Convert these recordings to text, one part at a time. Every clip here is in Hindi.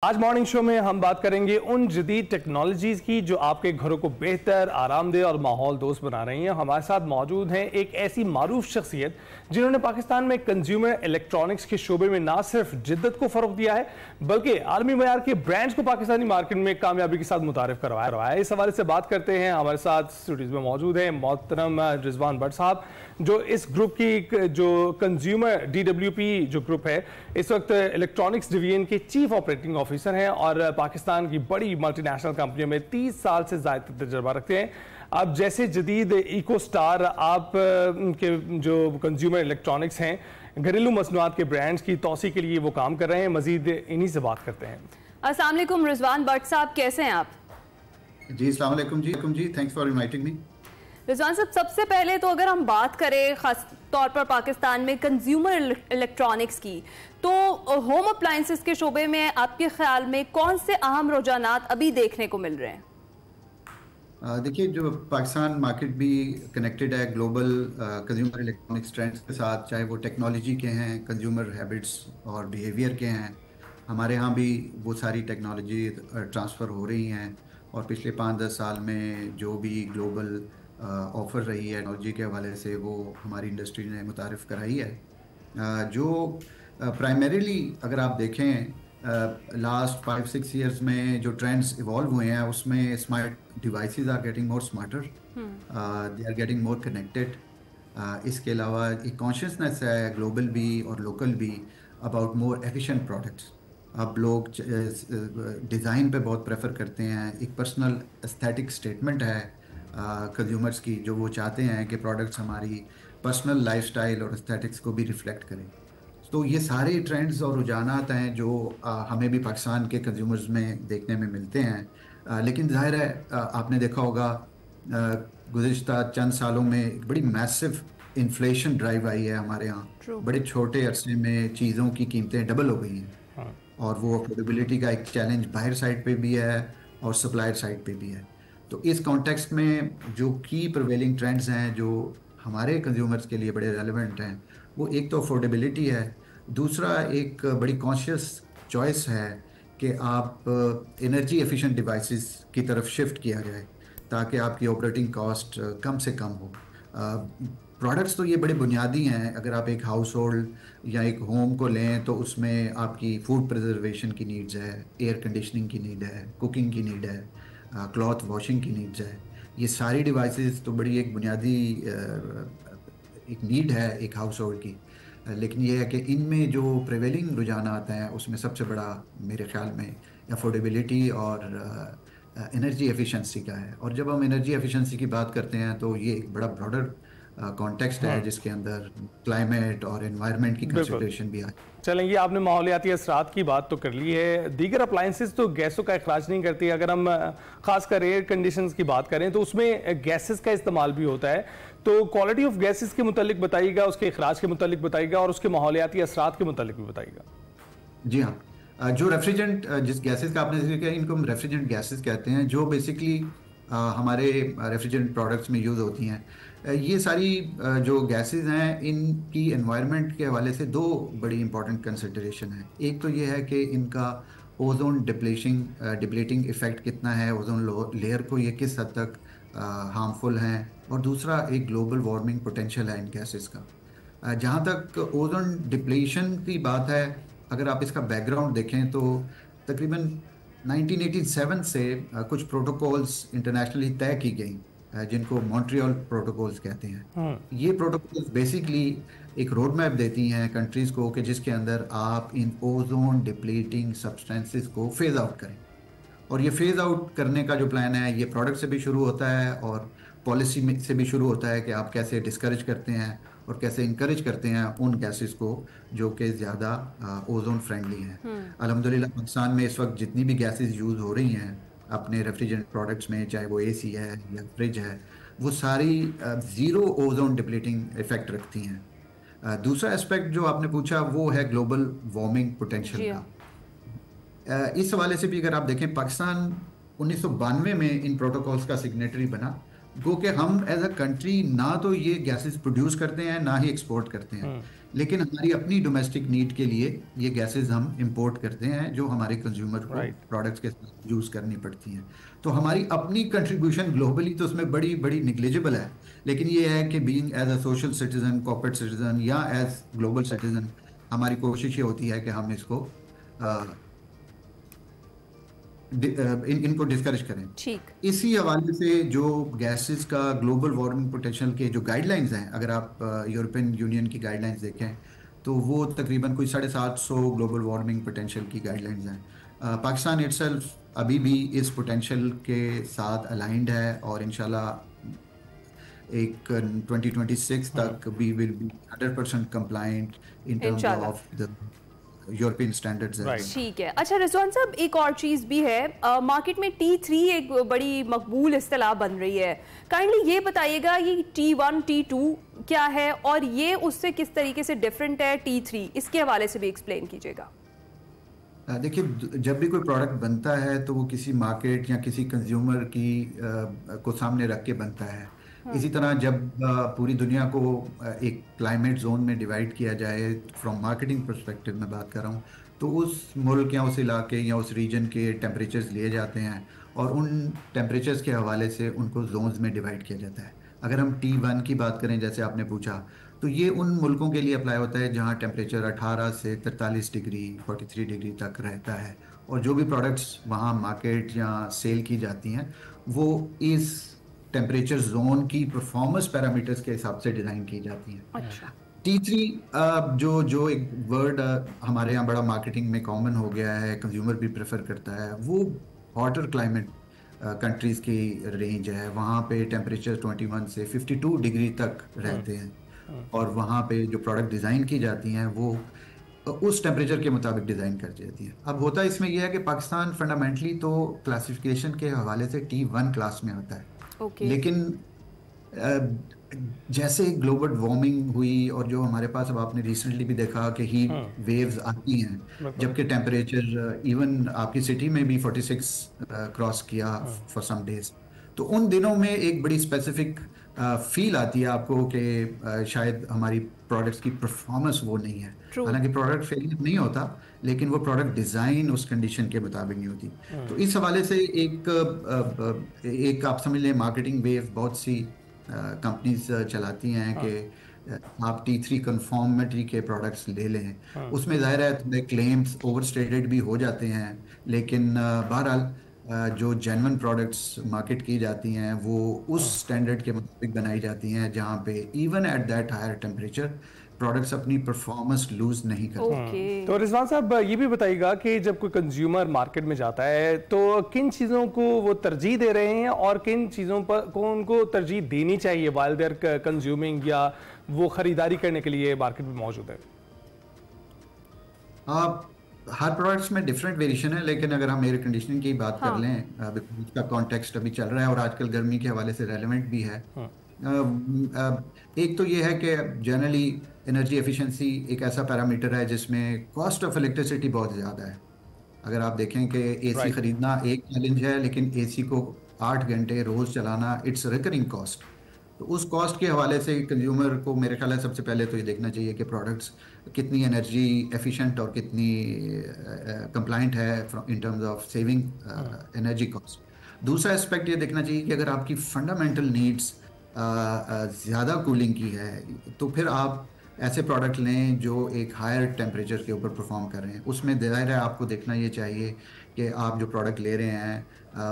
आज मॉर्निंग शो में हम बात करेंगे उन जदीद टेक्नोलॉजीज की जो आपके घरों को बेहतर, आरामदेह और माहौल दोस्त बना रही हैं। हमारे साथ मौजूद हैं एक ऐसी मारूफ शख्सियत जिन्होंने पाकिस्तान में कंज्यूमर इलेक्ट्रॉनिक्स के शोबे में ना सिर्फ जिद्दत को फरोग दिया है बल्कि आलमी मयार के ब्रांड्स को पाकिस्तानी मार्केट में कामयाबी के साथ मुतारिफ करवाया है। इस हवाले से बात करते हैं। हमारे साथ स्टूडियोज में मौजूद है मोहतरम रिजवान भट्ट साहब, जो इस ग्रुप की जो कंज्यूमर DWP जो ग्रुप है इस वक्त इलेक्ट्रॉनिक्स डिवीजन के चीफ ऑपरेटिंग ऑफिसर हैं और पाकिस्तान की बड़ी मल्टीनेशनल कंपनियों में 30 साल से ज़्यादा तजुर्बा रखते हैं। अब जैसे जदीद इको स्टार आप के जो कंज्यूमर इलेक्ट्रॉनिक्स हैं, घरेलू मसनूआत के ब्रांड्स की तौसी के लिए वो काम कर रहे हैं। मजीद इन्हीं से बात करते हैं। अस्सलाम वालेकुम रिजवान भट्ट साहब, कैसे हैं आप? जी अस्सलाम वालेकुम जी, thanks for inviting me. Rizwan साहब, सबसे पहले तो अगर हम बात करें खास तौर पर पाकिस्तान में कंज्यूमर इलेक्ट्रॉनिक्स की, तो होम अप्लायंसेस के शोबे में आपके ख्याल में कौन से अहम रुझानात अभी देखने को मिल रहे हैं? देखिए, जो पाकिस्तान मार्केट भी कनेक्टेड है ग्लोबल कंज्यूमर इलेक्ट्रॉनिक्स ट्रेंड्स के साथ, चाहे वो टेक्नोलॉजी के हैं, कंज्यूमर हैबिट्स और बिहेवियर के हैं। हमारे यहाँ भी वो सारी टेक्नोलॉजी ट्रांसफ़र हो रही हैं और पिछले 5-10 साल में जो भी ग्लोबल ऑफ़र रही है टेक्नोलॉजी के हवाले से, वो हमारी इंडस्ट्री ने मुतारिफ़ कराई है। जो प्राइमरीली अगर आप देखें लास्ट 5-6 ईयर्स में जो ट्रेंड्स इवॉल्व हुए हैं उसमें smart devices are getting more smarter, they are getting more connected. इसके अलावा एक कॉन्शियसनेस है ग्लोबल भी और लोकल भी अबाउट मोर एफिशिएंट प्रोडक्ट्स। अब लोग डिज़ाइन पे बहुत प्रेफर करते हैं। एक पर्सनल एस्थेटिक स्टेटमेंट है कंज्यूमर्स की, जो वो चाहते हैं कि प्रोडक्ट्स हमारी पर्सनल लाइफस्टाइल और एस्थेटिक्स को भी रिफ्लेक्ट करें। तो ये सारे ट्रेंड्स और रुझानात हैं जो हमें भी पाकिस्तान के कंज्यूमर्स में देखने में मिलते हैं। लेकिन जाहिर है आपने देखा होगा गुज़िश्ता चंद सालों में एक बड़ी मैसिव इन्फ्लेशन ड्राइव आई है हमारे यहाँ। बड़े छोटे अरसे में चीज़ों की कीमतें डबल हो गई हैं और वो अफोर्डेबिलिटी का एक चैलेंज बाहर साइड पे भी है और सप्लायर साइड पे भी है। तो इस कॉन्टेक्स्ट में जो की प्रिवेलिंग ट्रेंड्स हैं जो हमारे कंज्यूमर्स के लिए बड़े रेलेवेंट हैं, वो एक तो अफोर्डेबिलिटी है, दूसरा एक बड़ी कॉन्शियस चॉइस है कि आप एनर्जी एफिशिएंट डिवाइसेस की तरफ शिफ्ट किया जाए ताकि आपकी ऑपरेटिंग कॉस्ट कम से कम हो। प्रोडक्ट्स तो ये बड़े बुनियादी हैं। अगर आप एक हाउस होल्ड या एक होम को लें तो उसमें आपकी फूड प्रिजर्वेशन की नीड्स है, एयर कंडीशनिंग की नीड है, कुकिंग की नीड है, क्लॉथ वॉशिंग की नीड्स है। ये सारी डिवाइसेस तो बड़ी एक बुनियादी एक नीड है एक हाउस होल्ड की। लेकिन ये है कि इनमें जो प्रिवेलिंग रुझानात हैं उसमें सबसे बड़ा मेरे ख्याल में अफोर्डेबिलिटी और एनर्जी एफिशिएंसी का है। और जब हम एनर्जी एफिशिएंसी की बात करते हैं तो ये एक बड़ा ब्रॉडर कॉन्टेक्स्ट है जिसके अंदर क्लाइमेट और एनवायरनमेंट की कंसिडरेशन भी है। चलेंगे, आपने माहौलियाती असरात की बात तो कर ली है। दीगर अप्लायंसेस तो गैसों का अखराज नहीं करती। अगर हम खासकर एयर कंडीशंस की बात करें तो उसमें गैसेस का इस्तेमाल भी होता है। तो क्वालिटी ऑफ गैसेस के मुतालिक बताइएगा, उसके अखराज के मुतालिक बताइएगा और उसके माहौलियाती असरात के मुतालिक भी बताइएगा। जी हाँ, जो रेफ्रिजरेंट जिस गैसेस का आपने जिक्र किया, इनको हम रेफ्रिजरेंट गैसेस कहते हैं, जो बेसिकली हमारे रेफ्रिजरेंट प्रोडक्ट्स में यूज़ होती हैं। ये सारी जो गैसेस हैं इनकी एनवायरनमेंट के हवाले से दो बड़ी इंपॉर्टेंट कंसिडरेशन है। एक तो ये है कि इनका ओजोन डिप्लीटिंग इफ़ेक्ट कितना है, ओजोन लेयर को ये किस हद तक हार्मफुल हैं, और दूसरा एक ग्लोबल वार्मिंग पोटेंशियल है इन गैसेस का। जहाँ तक ओजोन डिप्लीशन की बात है, अगर आप इसका बैकग्राउंड देखें तो तकरीबन 1987 से कुछ प्रोटोकॉल्स इंटरनेशनली तय की गई जिनको मॉन्ट्रियल प्रोटोकॉल्स कहते हैं। ये प्रोटोकॉल्स बेसिकली एक रोड मैप देती हैं कंट्रीज़ को कि जिसके अंदर आप इन ओजोन डिप्लीटिंग सब्सटेंसेस को फेज आउट करें। और ये फेज आउट करने का जो प्लान है ये प्रोडक्ट से भी शुरू होता है और पॉलिसी से भी शुरू होता है कि आप कैसे डिस्करेज करते हैं और कैसे इंकरेज करते हैं उन गैसेस को जो कि ज़्यादा ओजोन फ्रेंडली हैं। अल्हम्दुलिल्लाह पाकिस्तान में इस वक्त जितनी भी गैसेस यूज़ हो रही हैं अपने रेफ्रिजरेंट प्रोडक्ट्स में, चाहे वो AC है या फ्रिज है, वो सारी ज़ीरो ओजोन डिप्लीटिंग इफेक्ट रखती हैं। दूसरा एस्पेक्ट जो आपने पूछा वो है ग्लोबल वार्मिंग पोटेंशियल का। इस हवाले से भी अगर आप देखें, पाकिस्तान 1992 में इन प्रोटोकॉल्स का सिग्नेटरी बना, गो के हम एज अ कंट्री ना तो ये गैसेस प्रोड्यूस करते हैं ना ही एक्सपोर्ट करते हैं, लेकिन हमारी अपनी डोमेस्टिक नीड के लिए ये गैसेस हम इंपोर्ट करते हैं जो हमारे कंज्यूमर को प्रोडक्ट्स के साथ यूज करनी पड़ती हैं। तो हमारी अपनी कंट्रीब्यूशन ग्लोबली तो उसमें बड़ी बड़ी निग्लिजिबल है, लेकिन ये है कि being as a social citizen, corporate citizen या एज ग्लोबल सिटीजन हमारी कोशिश ये होती है कि हम इसको इनको डिस्करेज करें। ठीक, इसी हवाले से जो गैसेस का ग्लोबल वार्मिंग पोटेंशियल के जो गाइडलाइंस हैं, अगर आप यूरोपियन यूनियन की गाइडलाइंस देखें तो वो तकरीबन कोई 750 ग्लोबल वार्मिंग पोटेंशियल की गाइडलाइंस हैं। पाकिस्तान इटसेल्फ अभी भी इस पोटेंशियल के साथ अलाइंड है और इंशाल्लाह एक 2026 तक we will be 100% compliant in terms of the European standards है। ठीक है। अच्छा रिजवान साहब, एक और चीज़ भी है, मार्केट में T3 एक बड़ी मकबूल इस्तिलाह बन रही है। काइंडली ये बताइएगा ये T1 T2 क्या है और ये उससे किस तरीके से डिफरेंट है T3, इसके हवाले से भी एक्सप्लेन कीजिएगा। देखिए, जब भी कोई प्रोडक्ट बनता है तो वो किसी मार्केट या किसी कंज्यूमर की को सामने रख के बनता है। इसी तरह जब पूरी दुनिया को एक क्लाइमेट जोन में डिवाइड किया जाए, फ्रॉम मार्केटिंग पर्सपेक्टिव में बात कर रहा हूँ, तो उस मुल्क या उस इलाके या उस रीजन के टेम्परेचर्स लिए जाते हैं और उन टेम्परेचर्स के हवाले से उनको जोन्स में डिवाइड किया जाता है। अगर हम T1 की बात करें, जैसे आपने पूछा, तो ये उन मुल्कों के लिए अप्लाई होता है जहाँ टेम्परेचर 18 से 43 डिग्री 43 डिग्री तक रहता है, और जो भी प्रोडक्ट्स वहाँ मार्केट या सेल की जाती हैं वो इस टेम्परेचर जोन की परफॉर्मेंस पैरामीटर्स के हिसाब से डिज़ाइन की जाती हैं। अच्छा। T3 जो एक वर्ड हमारे यहाँ बड़ा मार्केटिंग में कॉमन हो गया है, कंज्यूमर भी प्रेफर करता है, वो हॉटर क्लाइमेट कंट्रीज़ की रेंज है। वहाँ पे टेम्परेचर 21 से 52 डिग्री तक रहते हैं और वहाँ पे जो प्रोडक्ट डिज़ाइन की जाती हैं वो उस टेम्परेचर के मुताबिक डिज़ाइन कर जाती है। अब होता इसमें यह है कि पाकिस्तान फंडामेंटली तो क्लासिफिकेशन के हवाले से T1 क्लास में आता है। लेकिन जैसे ग्लोबल वार्मिंग हुई और जो हमारे पास, अब आपने रिसेंटली भी देखा कि हीट वेव्स आती हैं, जबकि टेम्परेचर इवन आपकी सिटी में भी 46 क्रॉस किया फॉर सम डेज, तो उन दिनों में एक बड़ी स्पेसिफिक फील आती है आपको कि शायद हमारी प्रोडक्ट्स की परफॉर्मेंस वो नहीं है। हालांकि प्रोडक्ट फेलियर नहीं होता, लेकिन वो प्रोडक्ट डिज़ाइन उस कंडीशन के मुताबिक नहीं होती। तो इस हवाले से एक आप समझ लें मार्केटिंग वेव बहुत सी कंपनीज चलाती हैं कि आप T3 कंफॉर्मिटी के प्रोडक्ट्स ले लें। उसमें ज़ाहिर है थोड़े क्लेम्स ओवरस्टेटेड भी हो जाते हैं, लेकिन बहरहाल जो जेन्युइन प्रोडक्ट्स मार्केट की जाती हैं वो उस स्टैंडर्ड के मुताबिक बनाई जाती हैं जहाँ पे even at that higher temperature products अपनी परफॉर्मेंस लूज नहीं करते। तो रिजवान साहब ये भी बताइएगा कि जब कोई कंज्यूमर मार्केट में जाता है तो किन चीज़ों को वो तरजीह दे रहे हैं और किन चीज़ों पर को उनको तरजीह देनी चाहिए वाइल देयर कंज्यूमिंग या वो ख़रीदारी करने के लिए मार्केट में मौजूद है? हर प्रोडक्ट्स में डिफरेंट वेरिएशन है, लेकिन अगर हम एयर कंडीशनिंग की बात कर लें, इसका कॉन्टेक्स्ट अभी चल रहा है और आजकल गर्मी के हवाले से रेलेवेंट भी है। एक तो ये है कि जनरली एनर्जी एफिशिएंसी एक ऐसा पैरामीटर है जिसमें कॉस्ट ऑफ इलेक्ट्रिसिटी बहुत ज़्यादा है। अगर आप देखें कि एसी ख़रीदना एक चैलेंज है, लेकिन एसी को 8 घंटे रोज़ चलाना इट्स रिकरिंग कॉस्ट। तो उस कॉस्ट के हवाले से कंज्यूमर को मेरे ख्याल है सबसे पहले तो ये देखना चाहिए कि प्रोडक्ट्स कितनी एनर्जी एफिशिएंट और कितनी कंप्लाइंट है इन terms of saving energy cost. दूसरा एस्पेक्ट ये देखना चाहिए कि अगर आपकी फंडामेंटल नीड्स ज़्यादा कूलिंग की है तो फिर आप ऐसे प्रोडक्ट लें जो एक हायर टेम्परेचर के ऊपर परफॉर्म कर रहे हैं। उसमें ज़ाहिर है आपको देखना ये चाहिए कि आप जो प्रोडक्ट ले रहे हैं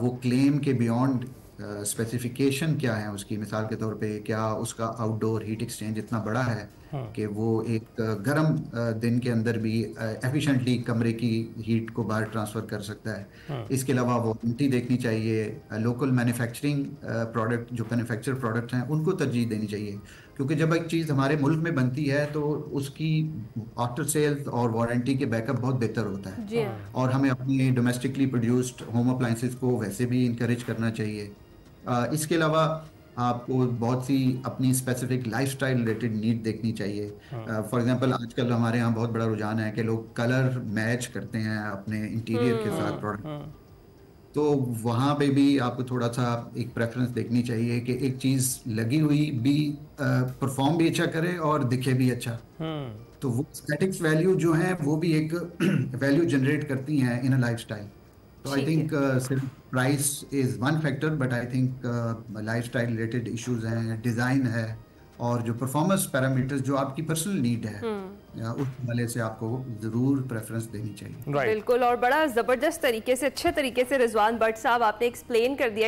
वो क्लेम के बियॉन्ड स्पेसिफिकेशन क्या है उसकी। मिसाल के तौर पे क्या उसका आउटडोर हीट एक्सचेंज इतना बड़ा है कि वो एक गर्म दिन के अंदर भी एफिशिएंटली कमरे की हीट को बाहर ट्रांसफ़र कर सकता है। इसके अलावा वारंटी देखनी चाहिए। लोकल मैन्युफैक्चरिंग प्रोडक्ट जो मैन्युफैक्चर प्रोडक्ट हैं उनको तरजीह देनी चाहिए, क्योंकि जब एक चीज़ हमारे मुल्क में बनती है तो उसकी आफ्टर सेल्स और वारंटी के बैकअप बहुत बेहतर होता है। और हमें अपनी डोमेस्टिकली प्रोड्यूस्ड होम अप्लायंसेस को वैसे भी इंकरेज करना चाहिए। इसके अलावा आपको बहुत सी अपनी स्पेसिफिक लाइफस्टाइल रिलेटेड नीड देखनी चाहिए। फॉर एग्जांपल आजकल हमारे यहाँ बहुत बड़ा रुझान है कि लोग कलर मैच करते हैं अपने इंटीरियर के साथ प्रोडक्ट। तो वहाँ पे भी आपको थोड़ा सा एक प्रेफरेंस देखनी चाहिए कि एक चीज़ लगी हुई भी परफॉर्म भी अच्छा करे और दिखे भी अच्छा। तो वो एस्थेटिक्स वैल्यू जो है वो भी एक वैल्यू जनरेट करती हैं इन अ लाइफस्टाइल। तो आई थिंक सिर्फ price is one factor, but I think lifestyle related issues हैं, डिज़ाइन है, और जो परफॉर्मेंस पैरामीटर्स जो आपकी पर्सनल नीड है उस वाले से आपको जरूर प्रेफरेंस देनी चाहिए। बिल्कुल, और बड़ा ज़बरदस्त तरीके से, अच्छे तरीके से रिजवान भट्ट साहब आपने एक्सप्लेन कर दिया